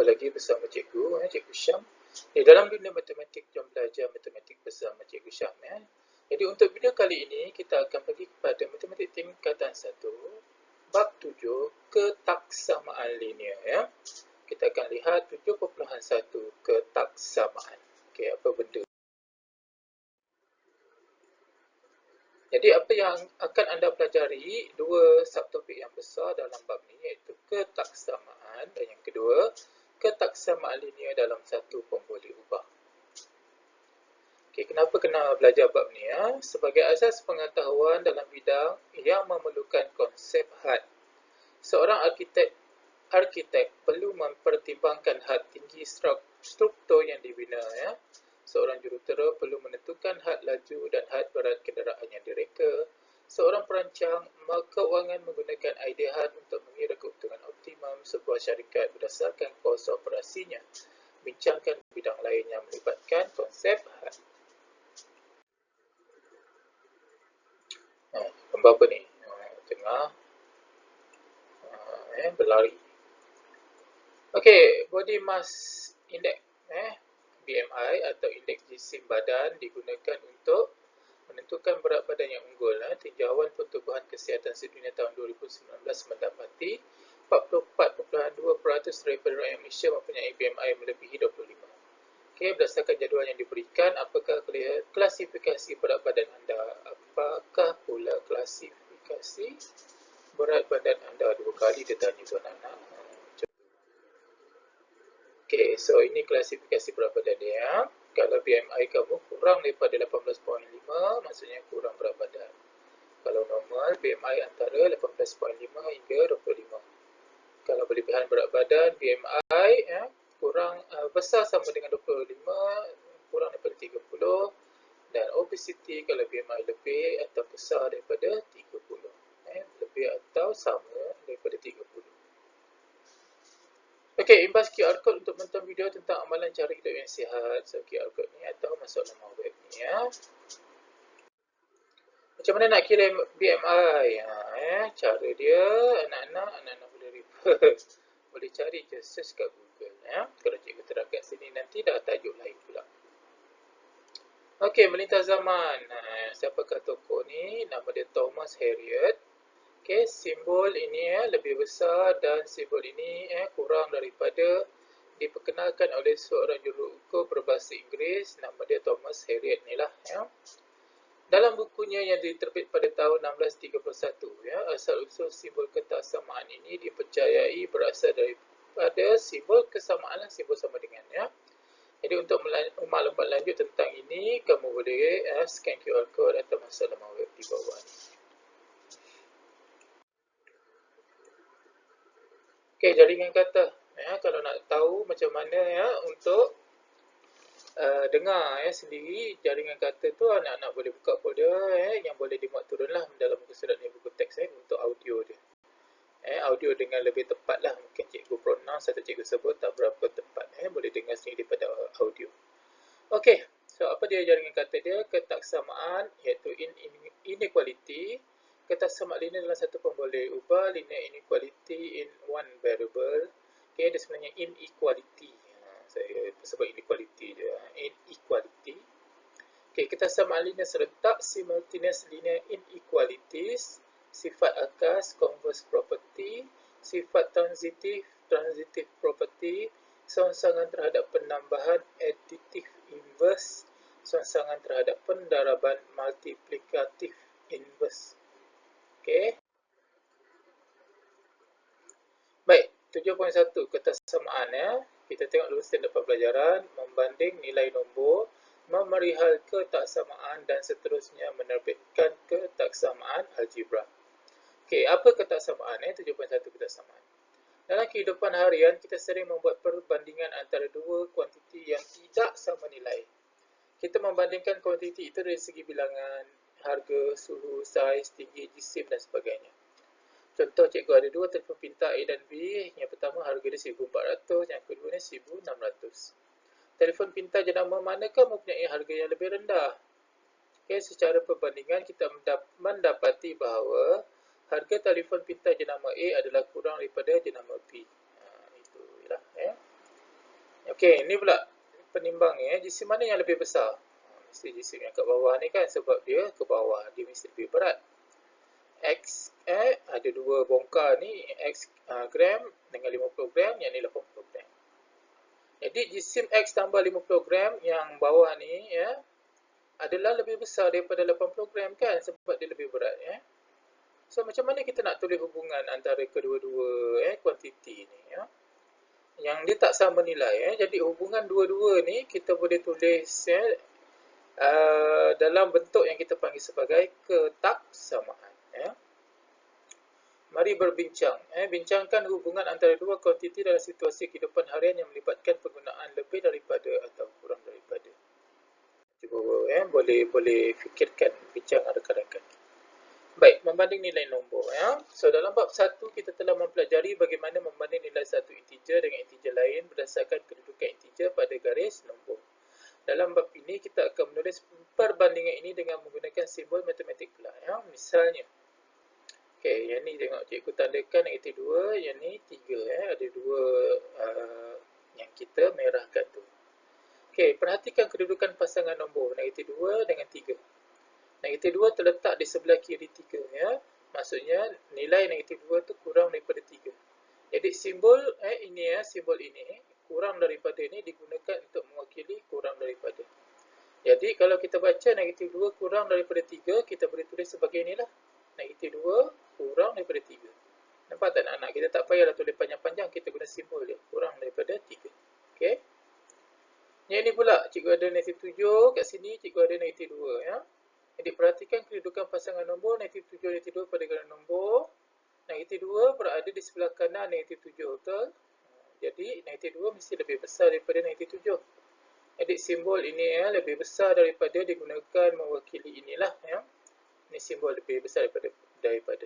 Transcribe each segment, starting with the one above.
lagi bersama cikgu, Cikgu Syam. Di dalam dunia matematik, jom belajar matematik bersama Cikgu Syam. Jadi untuk video kali ini, kita akan pergi kepada matematik tingkatan 1, bab 7, ketaksamaan linear. Kita akan lihat 7.1 ketaksamaan. Okey, apa benda? Jadi apa yang akan anda pelajari, dua subtopik yang besar dalam bab ni, iaitu ketaksamaan dan yang kedua, ketaksamaan linear dalam satu pemboleh ubah. Okey, kenapa kena belajar bab ni? Sebagai asas pengetahuan dalam bidang yang memerlukan konsep had. Seorang arkitek perlu mempertimbangkan had tinggi struktur yang dibina. Seorang jurutera perlu menentukan had laju dan had berat kenderaan yang direka. Seorang perancang keuangan menggunakan idea had untuk mengira keuntungan optimum sebuah syarikat berdasarkan kos operasinya. Bincangkan bidang lain yang melibatkan konsep had. Gambar apa ni? Tengah berlari. Okey, body mass index BMI atau indeks jisim badan digunakan untuk menentukan berat badan yang unggul. Tinjauan Pertubuhan Kesihatan Sedunia tahun 2019 mendapati 44.2% daripada rakyat Malaysia mempunyai BMI melebihi 25. Okey, berdasarkan jadual yang diberikan, apakah klasifikasi berat badan anda? Apakah pula klasifikasi berat badan anda? Dua kali dia tanya tuan anak. Okey, so ini klasifikasi berat badan dia. Kalau BMI kamu kurang daripada 18.5, maksudnya kurang berat badan. Kalau normal, BMI antara 18.5 hingga 25. Kalau berlebihan berat badan, BMI kurang besar sama dengan 25, kurang daripada 30. Dan obesity kalau BMI lebih atau besar daripada 30. Lebih atau sama daripada 30. Okey, imbas QR code untuk menonton video tentang amalan cara hidup yang sihat. So, QR code ni atau masuk nama web ni Macam mana nak kira BMI? Cara dia, anak-anak boleh refer. Boleh cari je, search kat Google. Kalau cikgu terangkan sini, nanti dah tajuk lain pula. Okey, melintas zaman. Siapakah tokoh ni? Nama dia Thomas Harriot. Okey, simbol ini lebih besar dan simbol ini kurang daripada diperkenalkan oleh seorang juruukur berbahasa Inggeris. Nama dia Thomas Harriot ni lah. Dalam bukunya yang diterbit pada tahun 1631, asal-usul simbol ketaksamaan ini dipercayai berasal daripada simbol kesamaan, simbol sama dengan. Jadi untuk maklumat lanjut tentang ini, kamu boleh scan QR code atau masuk laman web di bawah ni. Okey, jaringan kata. Kalau nak tahu macam mana untuk dengar sendiri jaringan kata tu, anak-anak boleh buka folder yang boleh dimuat turun lah dalam buku surat ni, buku teks untuk audio dia. Audio dengan lebih tepat lah. Mungkin cikgu pronounce atau cikgu sebut tak berapa tepat. Boleh dengar sendiri daripada audio. Okey, so apa dia jaringan kata dia? Ketaksamaan iaitu inequality. Ketaksamaan linear dalam satu pemboleh ubah, linear inequality in one variable. Okey, dia sebenarnya inequality. Saya sebut inequality dia. Inequality. Okey, ketaksamaan linear serentak, simultaneous linear inequalities, sifat akas, converse property, sifat transitive property, songsangan terhadap penambahan, additive inverse, songsangan terhadap pendaraban, multiplicative inverse. Okey. Baik, 7.1 ketaksamaan Kita tengok dulu standard pembelajaran, membanding nilai nombor, memerihal ketaksamaan dan seterusnya menerbitkan ketaksamaan algebra. Okey, apa ketaksamaan 7.1 ketaksamaan. Dalam kehidupan harian, kita sering membuat perbandingan antara dua kuantiti yang tidak sama nilai. Kita membandingkan kuantiti itu dari segi bilangan, harga, suhu, saiz, tinggi, jisim dan sebagainya. Contoh, cikgu ada dua telefon pintar A dan B. Yang pertama harga dia 1,400, yang kedua ni 1,600. Telefon pintar jenama manakah mempunyai harga yang lebih rendah? Okay, secara perbandingan kita mendapati bahawa harga telefon pintar jenama A adalah kurang daripada jenama B. Itulah. Okey, ini pula penimbangnya. Jisim mana yang lebih besar? Mesti jisim yang kat bawah ni kan, sebab dia ke bawah. Dia mesti lebih berat. X ada dua bongkar ni, X gram dengan 50 gram, yang ni 80 gram. Jadi jisim X tambah 50 gram yang bawah ni ya adalah lebih besar daripada 80 gram kan, sebab dia lebih berat ya. So macam mana kita nak tulis hubungan antara kedua-dua kuantiti ni ya? Yang dia tak sama nilai Jadi hubungan dua-dua ni kita boleh tulis dalam bentuk yang kita panggil sebagai ketaksamaan ya. Mari berbincang. Bincangkan hubungan antara dua kuantiti dalam situasi kehidupan harian yang melibatkan penggunaan lebih daripada atau kurang daripada. Cuba boleh fikirkan, bincang rakan-rakan. Baik, membanding nilai nombor ya. So dalam bab 1 kita telah mempelajari bagaimana membanding nilai satu integer dengan integer lain berdasarkan kedudukan integer pada garis nombor. Dalam bab ini kita akan menulis perbandingan ini dengan menggunakan simbol matematik pula ya. Misalnya okey, yang ni tengok cikgu tandakan negatif 2, yang ni 3 ada dua yang kita merahkan tu. Okey, perhatikan kedudukan pasangan nombor negatif 2 dengan 3. Negatif 2 terletak di sebelah kiri 3 ya. Maksudnya nilai negatif 2 tu kurang daripada 3. Jadi simbol ini simbol ini kurang daripada ni digunakan untuk mewakili kurang daripada. Jadi kalau kita baca negatif 2 kurang daripada 3, kita boleh tulis sebagai inilah. Negatif 2 kurang daripada 3. Nampak tak anak-anak? Kita tak payahlah tulis panjang-panjang, kita guna simbol dia. Kurang daripada 3. Okey. Yang ini pula, cikgu ada negatif 7, kat sini cikgu ada negatif 2 ya. Jadi perhatikan kedudukan pasangan nombor negatif 7 negatif 2 pada garis nombor. Negatif 2 berada di sebelah kanan negatif 7, betul? Jadi negatif 2 mesti lebih besar daripada negatif 7. Jadi simbol ini lebih besar daripada digunakan mewakili inilah ya. Ini simbol lebih besar daripada.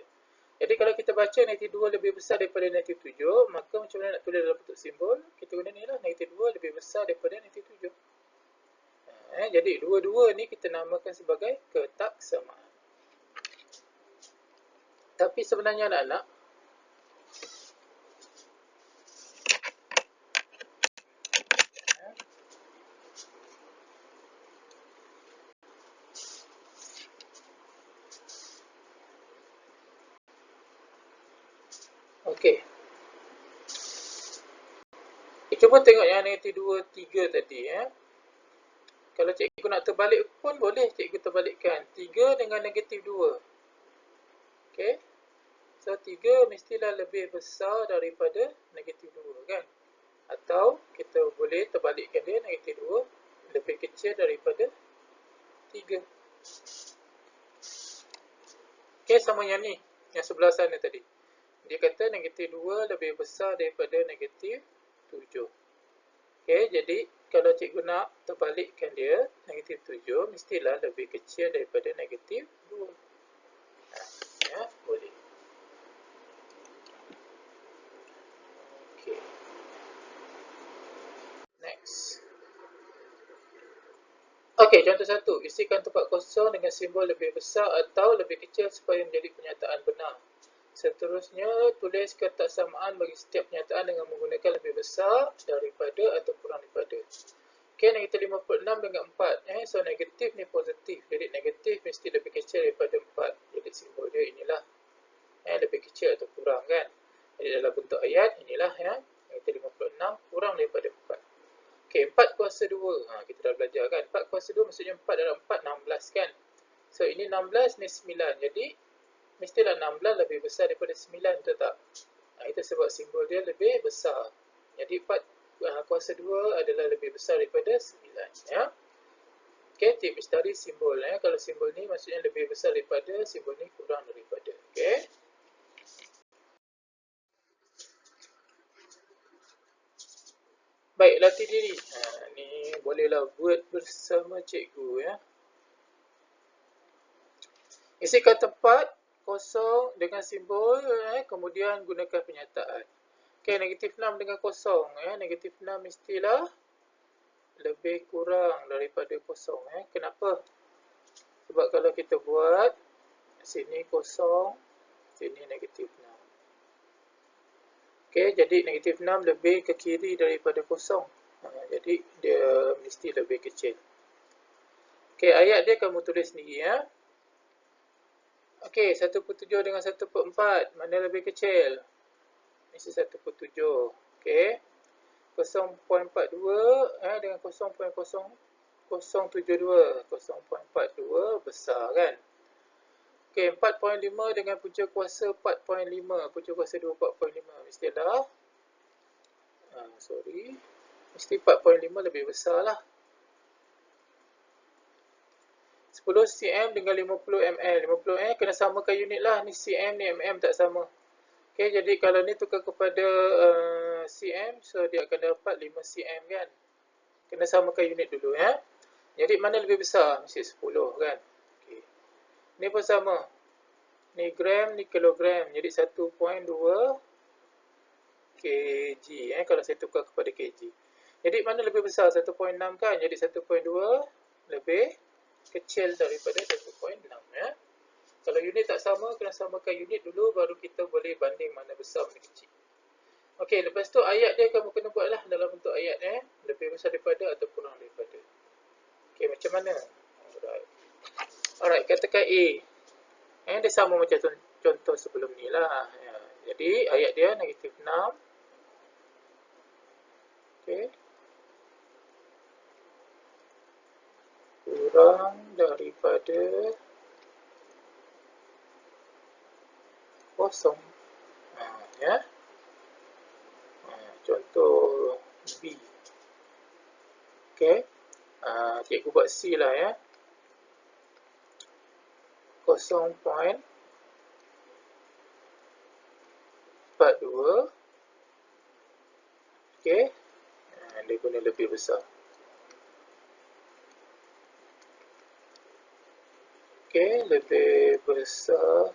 Jadi kalau kita baca negatif 2 lebih besar daripada negatif 7, maka macam mana nak tulis dalam bentuk simbol? Kita guna ni lah, negatif 2 lebih besar daripada negatif 7. Jadi dua-dua ni kita namakan sebagai ketaksamaan. Tapi sebenarnya anak-anak, okey. Cuba tengok yang negatif 2, 3 tadi ya. Kalau cikgu nak terbalik pun boleh cikgu terbalikkan. 3 dengan negatif 2. Okey. So 3 mestilah lebih besar daripada negatif 2 kan. Atau kita boleh terbalikkan dia, negatif 2 lebih kecil daripada 3. Okey, sama yang ni. Yang sebelah sana tadi. Dia kata negatif 2 lebih besar daripada negatif 7. Okey, jadi kalau cikgu nak terbalikkan dia, negatif 7 mestilah lebih kecil daripada negatif 2. Ya, boleh. Okey. Next. Okey, contoh 1. Isikan tempat kosong dengan simbol lebih besar atau lebih kecil supaya menjadi pernyataan benar. Seterusnya, tulis ketaksamaan bagi setiap pernyataan dengan menggunakan lebih besar daripada atau kurang daripada. Okey, negatif 56 dengan 4. So, negatif ni positif. Jadi, negatif mesti lebih kecil daripada 4. Jadi, simbol dia inilah. Lebih kecil atau kurang kan. Jadi, dalam bentuk ayat, inilah negatif 56 kurang daripada 4. Okey, 4 kuasa 2. Kita dah belajar kan. 4 kuasa 2 maksudnya 4 dalam 4, 16 kan. So, ini 16, ni 9. Jadi, mestilah 16 lebih besar daripada 9, betul tak? Itu sebab simbol dia lebih besar. Jadi 4 kuasa 2 adalah lebih besar daripada 9 ya. Okey, tips dari simbol Kalau simbol ni maksudnya lebih besar daripada, simbol ni kurang daripada. Okey. Baik, latih diri. Ni bolehlah buat bersama cikgu ya. Isikan tempat kosong dengan simbol kemudian gunakan pernyataan. Okey, negatif 6 dengan kosong negatif 6 mestilah lebih kurang daripada kosong Kenapa? Sebab kalau kita buat sini kosong, sini negatif 6. Okey, jadi negatif 6 lebih ke kiri daripada kosong. Jadi dia mesti lebih kecil. Okey, ayat dia kamu tulis sendiri ya. Okey, 1/7 dengan 1/4 mana lebih kecil? Mesti 1/7. Okey. 0.42 dengan 0.0072. 0.42 besar kan? Okey, 4.5 dengan punca kuasa 4.5. Punca kuasa 2 4.5. Mestilah mesti 4.5 lebih besar lah. 10 cm dengan 50 ml. 50 ml kena samakan unit lah. Ni cm, ni mm tak sama. Okay, jadi kalau ni tukar kepada cm, so dia akan dapat 5 cm kan. Kena samakan unit dulu ya. Jadi mana lebih besar? Mesti 10 kan. Okay. Ni pun sama. Ni gram, ni kilogram. Jadi 1.2 kg kalau saya tukar kepada kg. Jadi mana lebih besar? 1.6 kan. Jadi 1.2 lebih kecil daripada 1.6 ya. Kalau unit tak sama, kena samakan unit dulu baru kita boleh banding mana besar mana kecil. Okey, lepas tu ayat dia kamu kena buatlah dalam bentuk ayat lebih besar daripada atau kurang daripada. Okey, macam mana? Alright, katakan A. Dia sama macam contoh sebelum ni lah. Ya. Jadi ayat dia -6. Okey. Kurang daripada 0. Ya. Contoh B. Okey. Cikgu buat C lah ya. 0.42. Okey. Dia guna lebih besar. Okey, lebih besar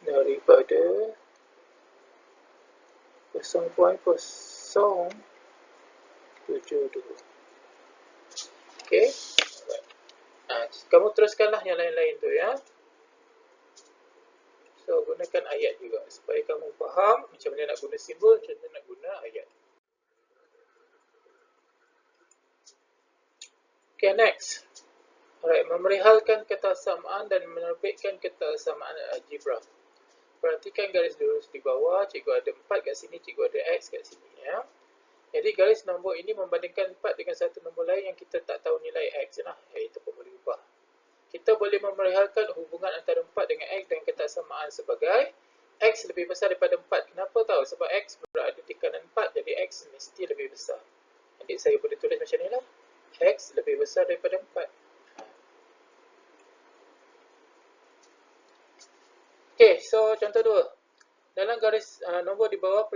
daripada 0.072. Okey. Kamu teruskanlah yang lain-lain tu ya. So, gunakan ayat juga supaya kamu faham macam mana nak guna simbol, macam mana nak guna ayat. Okay, next. Alright, memerihalkan ketersamaan dan menerbitkan ketersamaan algebra. Perhatikan garis lurus di bawah. Cikgu ada 4 kat sini, cikgu ada X kat sini ya. Jadi garis nombor ini membandingkan 4 dengan satu nombor lain yang kita tak tahu nilai X lah. Itu pun boleh ubah. Kita boleh memerihalkan hubungan antara 4 dengan X dengan ketersamaan sebagai X lebih besar daripada 4. Kenapa tahu? Sebab X berada di kanan 4, jadi X mesti lebih besar. Jadi saya boleh tulis macam ni lah. X lebih besar daripada 4. Okay, so contoh 2. Dalam garis nombor di bawah,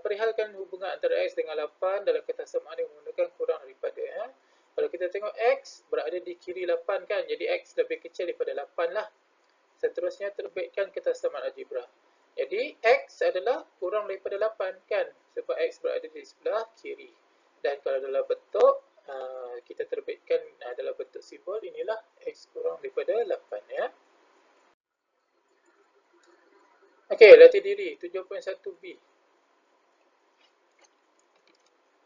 perihalkan hubungan antara X dengan 8 dalam ketersamaan yang menggunakan kurang daripada. Kalau kita tengok X berada di kiri 8 kan, jadi X lebih kecil daripada 8 lah. Seterusnya terbitkan ketersamaan algebra. Jadi X adalah kurang daripada 8 kan, sebab X berada di sebelah kiri. Dan kalau dalam bentuk, kita terbitkan dalam bentuk simbol, inilah X kurang daripada 8 ya. Okey, latih diri 7.1b.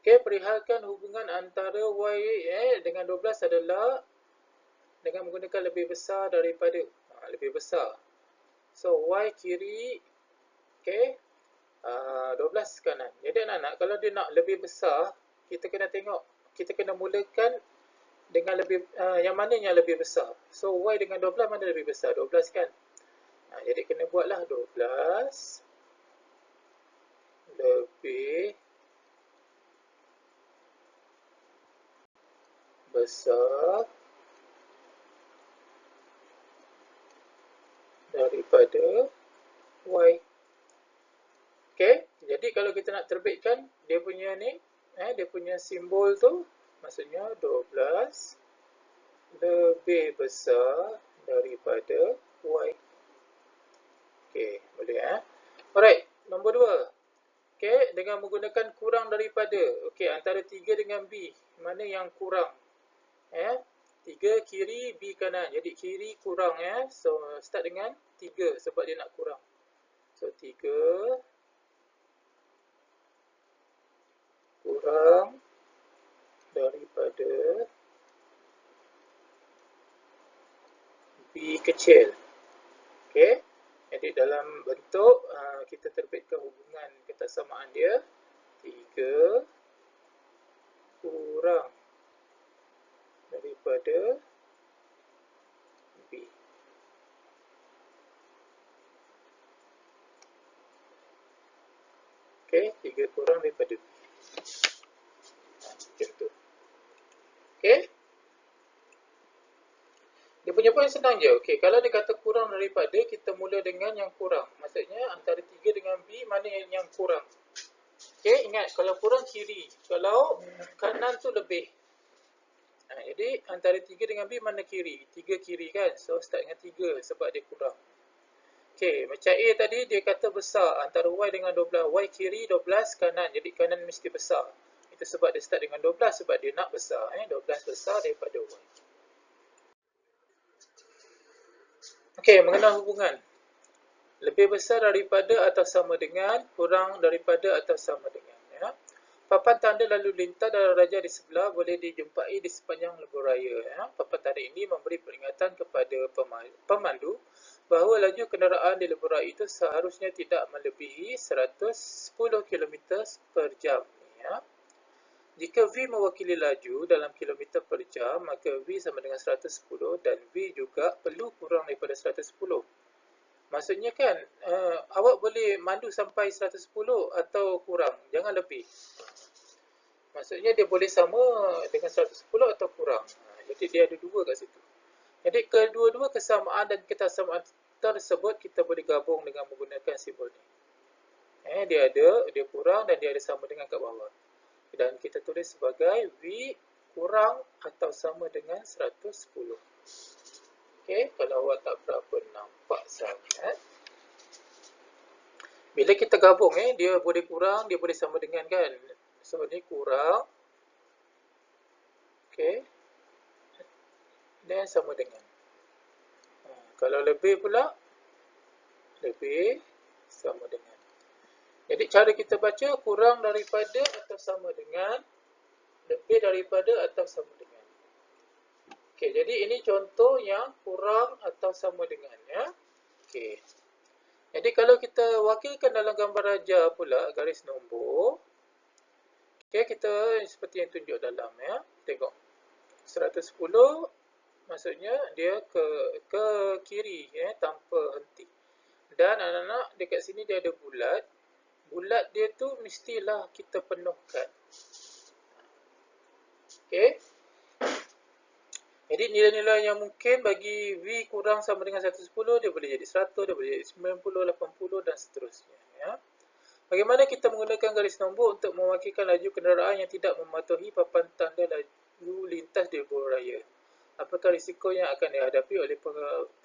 Okey, perihalkan hubungan antara Y dengan 12 adalah dengan menggunakan lebih besar daripada lebih besar. So Y kiri, okey, 12 kanan. Jadi anak-anak, kalau dia nak lebih besar, kita kena tengok, kita kena mulakan dengan lebih yang mana yang lebih besar. So Y dengan 12 mana lebih besar? 12 kan. Jadi kena buatlah 12 lebih besar daripada Y. Okey, jadi kalau kita nak terbitkan dia punya ni, dia punya simbol tu, maksudnya 12 lebih besar daripada Y. Okey, boleh Alright, nombor 2. Okey, dengan menggunakan kurang daripada. Okey, antara 3 dengan B, mana yang kurang? 3 kiri, B kanan. Jadi kiri kurang So start dengan 3 sebab dia nak kurang. So 3 kecil. Okey. Jadi dalam bentuk kita terbitkan hubungan ketersamaan dia 3 kurang daripada B. Okey, 3 kurang daripada B. Macam tu. Okey. Dia punya poin senang je. Okey, kalau dia kata kurang daripada, kita mula dengan yang kurang. Maksudnya antara 3 dengan B, mana yang kurang? Okey, ingat kalau kurang kiri, kalau kanan tu lebih. Jadi antara 3 dengan B mana kiri? 3 kiri kan? So start dengan 3 sebab dia kurang. Okey, macam A tadi dia kata besar antara Y dengan 12. Y kiri 12 kanan. Jadi kanan mesti besar. Itu sebab dia start dengan 12 sebab dia nak besar. 12 besar daripada Y. Okey, mengenal hubungan. Lebih besar daripada atau sama dengan, kurang daripada atau sama dengan. Ya. Papan tanda lalu lintas dan daraja di sebelah boleh dijumpai di sepanjang lebuh raya. Ya. Papan tanda ini memberi peringatan kepada pemandu bahawa laju kenderaan di lebuh raya itu seharusnya tidak melebihi 110 km per jam. Ya. Jika V mewakili laju dalam kilometer per jam, maka V sama dengan 110 dan V juga perlu kurang daripada 110. Maksudnya kan, awak boleh mandu sampai 110 atau kurang, jangan lebih. Maksudnya dia boleh sama dengan 110 atau kurang. Jadi dia ada dua kat situ. Jadi kedua-dua kesamaan dan ketersamaan tersebut kita boleh gabung dengan menggunakan simbol ni. Dia kurang dan dia ada sama dengan kat bawah. Dan kita tulis sebagai V kurang atau sama dengan 110. Okey, kalau awak tak berapa nampak sangat. Bila kita gabung, dia boleh kurang, dia boleh sama dengan kan. So, ni kurang. Okey. Dan sama dengan. Kalau lebih pula, lebih sama dengan. Jadi cara kita baca kurang daripada atau sama dengan, lebih daripada atau sama dengan. Okey, jadi ini contoh yang kurang atau sama dengan ya. Okey. Jadi kalau kita wakilkan dalam gambar raja pula garis nombor. Okey, kita seperti yang tunjuk dalam ya. Tengok. 110 maksudnya dia ke kiri ya tanpa henti. Dan anak-anak dekat sini dia ada bulat. Bulat dia tu mestilah kita penuhkan. Okey. Jadi nilai-nilai yang mungkin bagi V kurang sama dengan 110, dia boleh jadi 100, dia boleh jadi 90, 80 dan seterusnya. Ya. Bagaimana kita menggunakan garis nombor untuk mewakilkan laju kenderaan yang tidak mematuhi papan tanda laju lintas di lebuh raya? Apakah risiko yang akan dihadapi oleh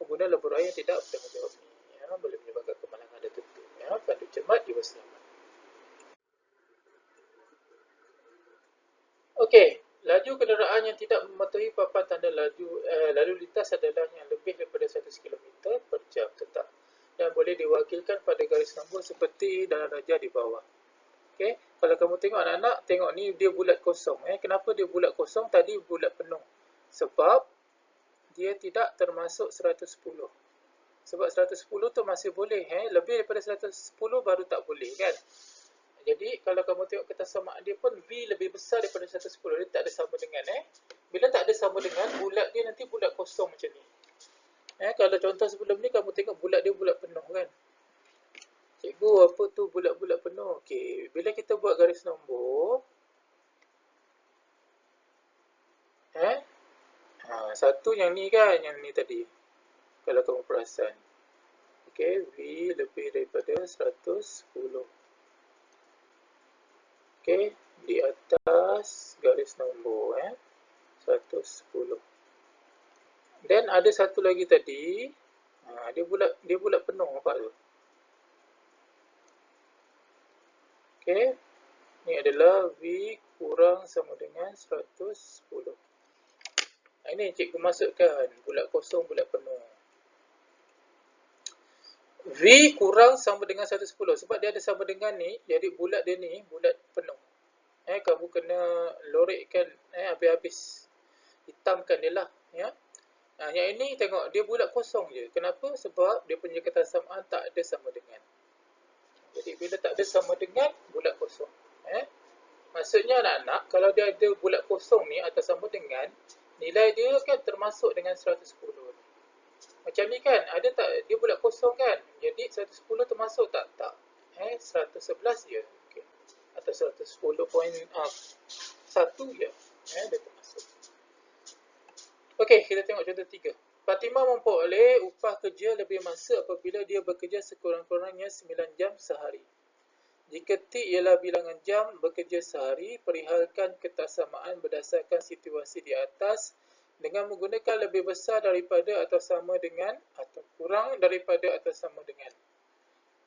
pengguna lebuh raya yang tidak bertanggungjawab ini? Ya, boleh menyebabkan kemalangan tertentu. Ya, pandu cermat jiwa selamat. Okey. Laju kenderaan yang tidak mematuhi papan tanda lalu lintas adalah yang lebih daripada 100 km per jam tetap dan boleh diwakilkan pada garis nombor seperti dalam raja di bawah. Okey, kalau kamu tengok anak-anak, tengok ni dia bulat kosong. Kenapa dia bulat kosong? Tadi bulat penuh. Sebab dia tidak termasuk 110. Sebab 110 tu masih boleh. Lebih daripada 110 baru tak boleh kan? Jadi kalau kamu tengok ketersamaan dia pun V lebih besar daripada 110. Dia tak ada sama dengan Bila tak ada sama dengan, bulat dia nanti bulat kosong macam ni. Kalau contoh sebelum ni kamu tengok bulat dia bulat penuh kan. Cikgu apa tu bulat-bulat penuh? Okey, bila kita buat garis nombor satu yang ni kan, yang ni tadi. Kalau kamu perasan. Okey, V lebih daripada 110. Okey, di atas garis nombor 110. Dan ada satu lagi tadi, dia bulat penuh nampak tu. Okey. Ni adalah V kurang sama dengan 110. Ini cikgu masukkan bulat kosong, bulat penuh. V kurang sama dengan 110 sebab dia ada sama dengan ni, jadi bulat dia ni bulat penuh. Kamu kena lorekkan habis-habis, hitamkan dia lah ya. Yang ini tengok dia bulat kosong je. Kenapa? Sebab dia punya ketersamaan tak ada sama dengan. Jadi bila tak ada sama dengan, bulat kosong. Maksudnya anak-anak, kalau dia ada bulat kosong ni atau sama dengan, nilai dia kan termasuk dengan 110. Macam ni kan, ada tak dia bulat kosong kan? Jadi 110 termasuk tak? Tak. 111 je. Okay. Atau 110.1 je. Dia termasuk. Okey, kita tengok contoh 3. Fatimah memperoleh upah kerja lebih masa apabila dia bekerja sekurang-kurangnya 9 jam sehari. Jika T ialah bilangan jam bekerja sehari, perihalkan ketaksamaan berdasarkan situasi di atas dengan menggunakan lebih besar daripada atau sama dengan atau kurang daripada atau sama dengan.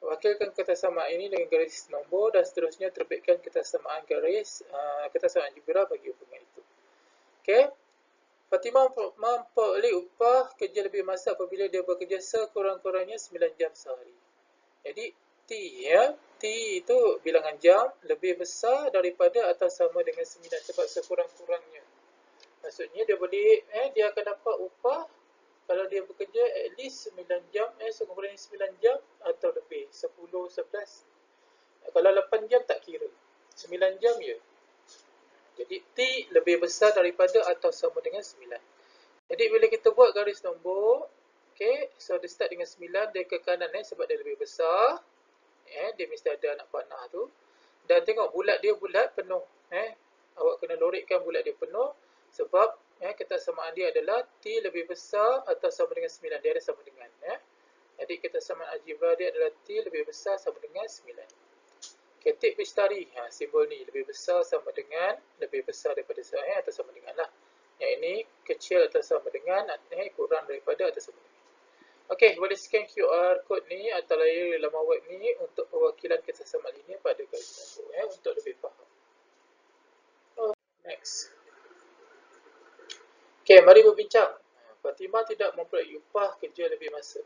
Wakilkan ketaksamaan ini dengan garis nombor dan seterusnya terbitkan ketaksamaan garis ketaksamaan algebra bagi hubungan itu. Okey. Fatimah memperoleh upah kerja lebih masa apabila dia bekerja sekurang-kurangnya 9 jam sehari. Jadi T T itu bilangan jam lebih besar daripada atau sama dengan 9 sebab sekurang-kurangnya. Maksudnya dia boleh dia akan dapat upah kalau dia bekerja at least 9 jam sekurang-kurangnya 9 jam atau lebih 10, 11. Kalau 8 jam tak kira. 9 jam je. Jadi T lebih besar daripada atau sama dengan 9. Jadi bila kita buat garis nombor, okay, so dia start dengan 9, dia ke kanan sebab dia lebih besar. Dia mesti ada anak panah tu. Dan tengok bulat dia bulat penuh. Awak kena lorikkan bulat dia penuh sebab ketaksamaan dia adalah T lebih besar atau sama dengan 9. Dia ada sama dengan. Jadi ketaksamaan algebra dia adalah T lebih besar sama dengan 9. Ketik Pistari, simbol ni lebih besar sama dengan, lebih besar daripada atau sama dengan lah. Yang ini kecil atau sama dengan, kurang daripada atau sama dengan. Okey, boleh scan QR code ni atau layar laman web ni untuk perwakilan ketaksamaan linear pada garis nombor untuk lebih faham. Next. Okey, mari berbincang. Fatimah tidak memperoleh upah kerja lebih masa.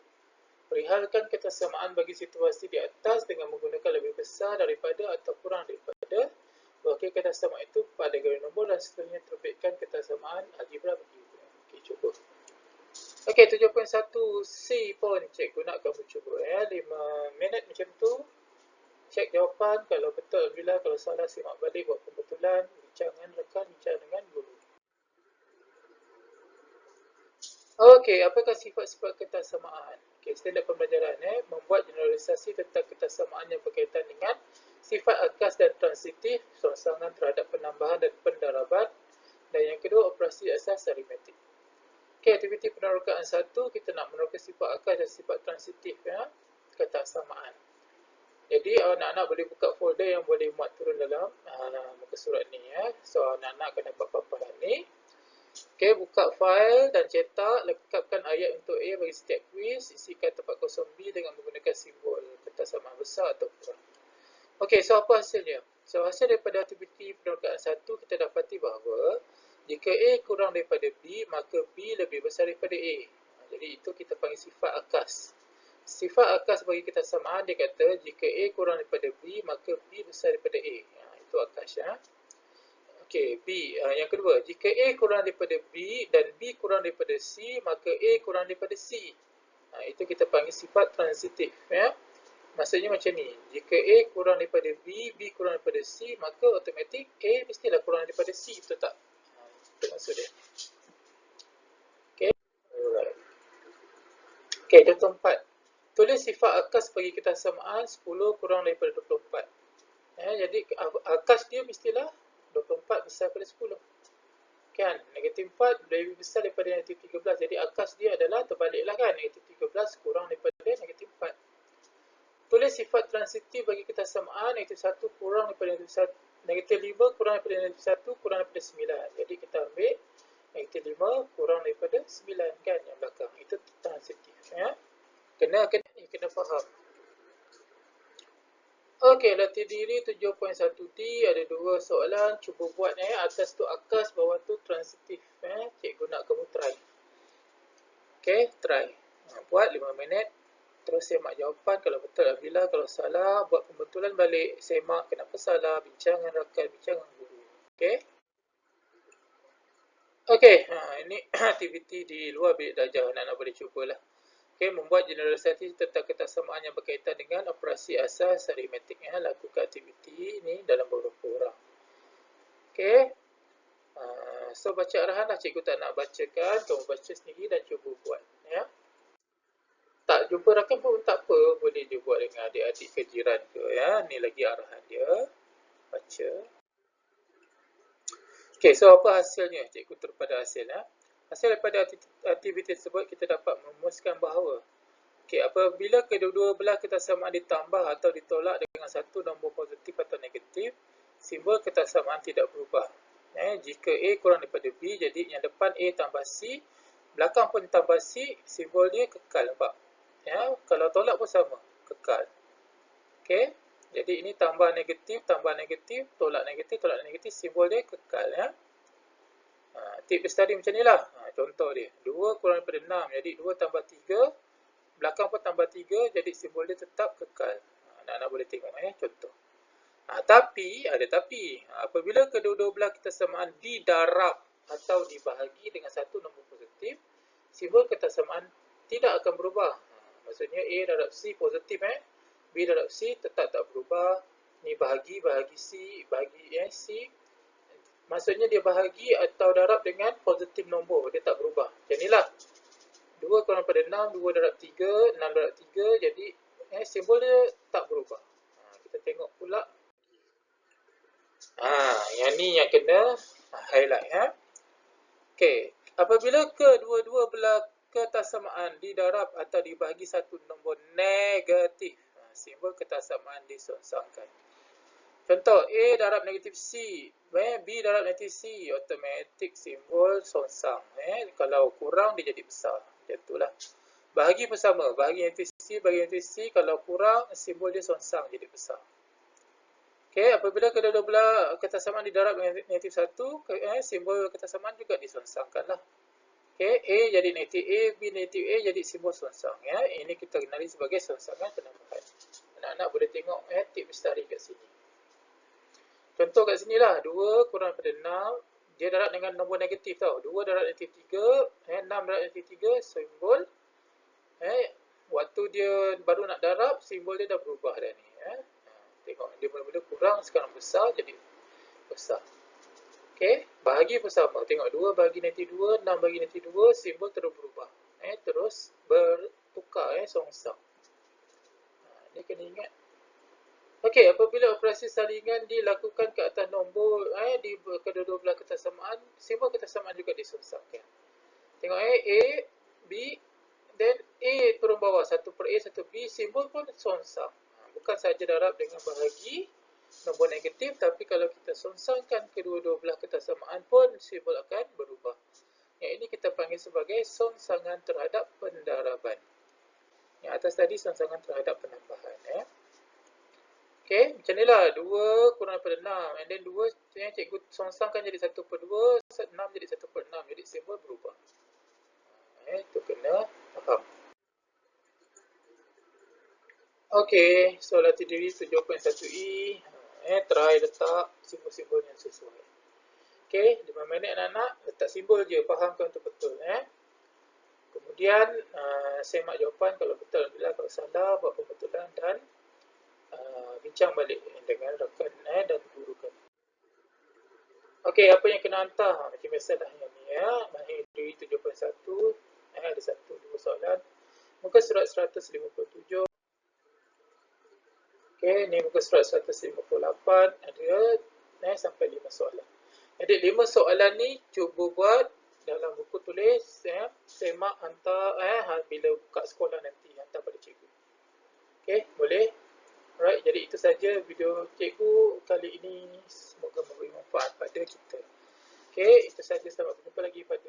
Perihalkan ketaksamaan bagi situasi di atas dengan menggunakan lebih besar daripada atau kurang daripada. Wakil ketaksamaan itu pada garis nombor dan seterusnya terbitkan ketaksamaan algebra bagi. Okey, cuba. Okey, 7.1C pun cikgu nak kamu cuba 5 minit macam tu. Cek jawapan, kalau betul alhamdulillah, kalau salah simak balik buat pembetulan, bincangan rekan, bincang dengan guru. Okey, apakah sifat-sifat ketaksamaan? Okey, standard pembelajaran membuat generalisasi tentang ketaksamaan yang berkaitan dengan sifat akas dan transitif, rangsangan terhadap penambahan dan pendaraban, dan yang kedua operasi asas aritmetik. Okey, aktiviti penerokaan 1, kita nak meneroka sifat akas dan sifat transitif ketaksamaan. Jadi anak-anak boleh buka folder yang boleh muat turun dalam muka surat ni So anak-anak akan dapat paparan ni. Okey, buka fail dan cetak, lekapkan ayat untuk A bagi setiap quiz, isikan tempat kosong B dengan menggunakan simbol ketaksamaan besar atau kurang. Okey, so apa hasilnya? So hasil daripada aktiviti penerokaan 1, kita dapati bahawa jika A kurang daripada B, maka B lebih besar daripada A. Jadi itu kita panggil sifat akas. Sifat akas bagi ketaksamaan dia kata jika A kurang daripada B, maka B besar daripada A. Itu akas Okey, B. Yang kedua, jika A kurang daripada B dan B kurang daripada C, maka A kurang daripada C. Itu kita panggil sifat transitif. Maksudnya macam ni, jika A kurang daripada B, B kurang daripada C, maka automatik A mestilah kurang daripada C, betul tak? Itu maksud dia. Okey, alright. Okey, contoh 4. Tulis sifat akas bagi ketaksamaan 10 kurang daripada 24. Jadi akas dia mestilah 24 besar daripada 10. Kan? Negatif 4 lebih besar daripada negatif 13. Jadi akas dia adalah terbaliklah kan. Negatif 13 kurang daripada negatif 4. Tulis sifat transitif bagi ketaksamaan negatif 1 kurang daripada negatif 5 kurang daripada negatif 1 kurang daripada 9. Jadi kita ambil negatif 5 kurang daripada 9 kan yang belakang. Itu transitif. Kena faham. Okey, latih diri 7.1D ada 2 soalan. Cuba buat atas tu akas, bawah tu transitif. Cikgu nak kamu try. Okey, try. Buat 5 minit. Terus semak jawapan. Kalau betul alhamdulillah, kalau salah buat pembetulan balik. Semak kenapa salah, bincang dengan rakan, bincang dengan guru. Okey. Okey, ini aktiviti di luar bilik darjah, anak-anak boleh cubalah. Okey, membuat generalisasi tentang ketaksamaan yang berkaitan dengan operasi asas aritmetik. Lakukan aktiviti ini dalam beberapa orang. Okey. So baca arahan lah, cikgu tak nak bacakan, kamu baca sendiri dan cuba buat, ya. Tak jumpa rakam pun tak apa, boleh dia buat dengan adik-adik ke jiran ke, ya. Ni lagi arahan dia. Baca. Okey, so apa hasilnya? Cikgu terpada hasil, ya. Hasil daripada aktiviti tersebut kita dapat merumuskan bahawa apabila kedua-dua belah ketaksamaan ditambah atau ditolak dengan satu nombor positif atau negatif, simbol ketaksamaan tidak berubah. Jika A kurang daripada B, jadi yang depan A tambah C, belakang pun tambah C, simbol dia kekal, nampak? Kalau tolak pun sama, kekal. Okey, jadi ini tambah negatif, tolak negatif, simbol dia kekal, ya. Tips tadi macam ni lah. Contoh dia, 2 kurang daripada 6, jadi 2 tambah 3, belakang pun tambah 3, jadi simbol dia tetap kekal. Anak-anak boleh tengok, contoh. Tapi, ada tapi. Apabila kedua-dua belah ketaksamaan didarab atau dibahagi dengan satu nombor positif, simbol ketaksamaan tidak akan berubah. Maksudnya A darab C positif, B darab C tetap tak berubah. Ni bahagi C, bahagi C. Maksudnya dia bahagi atau darab dengan positif nombor, dia tak berubah. Macam inilah. 2 kurang daripada 6, 2 darab 3, 6 darab 3, jadi simbol dia tak berubah. Kita tengok pula. Yang ni yang kena highlight. Okey, apabila kedua-dua belah ketaksamaan didarab atau dibahagi satu nombor negatif, simbol ketaksamaan disongsangkan. Contoh, A darab negatif C, B darab negatif C, automatik simbol songsang. Kalau kurang dia jadi besar. Macam itulah. Bahagi pun sama, bahagi negatif C, kalau kurang simbol dia songsang jadi besar. Okey, apabila kedua-dua belah ketaksamaan didarab dengan negatif 1, simbol ketaksamaan juga disongsangkanlah. Okey, A jadi negatif A, B negatif A, jadi simbol songsang. Ini kita kenali sebagai songsangan penambahan. Anak-anak boleh tengok tips tadi kat sini. Contoh kat sini lah, 2 kurang daripada 6, dia darab dengan nombor negatif tau. 2 darab negatif 3, 6 darab negatif 3, simbol. Waktu dia baru nak darab, simbol dia dah berubah dah ni. Tengok, dia mula-mula kurang, sekarang besar, jadi besar. Okey, bahagi pun sama. Tengok, 2 bagi negatif 2, 6 bagi negatif 2, simbol terus berubah. Terus bertukar, songsang. Ni kena ingat. Okey, apabila operasi salingan dilakukan ke atas nombor di kedua-dua belah ketaksamaan, simbol ketaksamaan juga disongsangkan. Tengok A, B, then A turun bawah, 1 per A, 1 B, simbol pun songsang. Bukan saja darab dengan bahagi nombor negatif, tapi kalau kita songsangkan kedua-dua belah ketaksamaan pun simbol akan berubah. Yang ini kita panggil sebagai songsangan terhadap pendaraban. Yang atas tadi songsangan terhadap penambahan. Okey, macam inilah, 2 kurang daripada 6, and then 2 cikgu songsangkan jadi 1 per 2, 6 jadi 1 per 6, jadi simbol berubah. Itu kena faham. Okey, soalan terdiri 7.1E, try letak simbol-simbol yang sesuai. Okey, 5 minit anak-anak, letak simbol je, fahamkan betul-betul. Kemudian, semak jawapan kalau betul, kalau salah, buat pembetulan dan bincang balik dengan rakan dan guru kan. Okey, apa yang kena hantar? Macam biasa dah yang ni Mahir diri 7.1, ada 1-2 soalan. Muka surat 157. Okey, ni muka surat 158, ada sampai 5 soalan. Jadi 5 soalan ni cuba buat dalam buku tulis, semak hantar bila buka sekolah nanti hantar pada cikgu. Okey, boleh? Alright, jadi itu saja video cikgu kali ini. Semoga memberi manfaat pada kita. Okey, itu saja. Selamat berjumpa lagi pada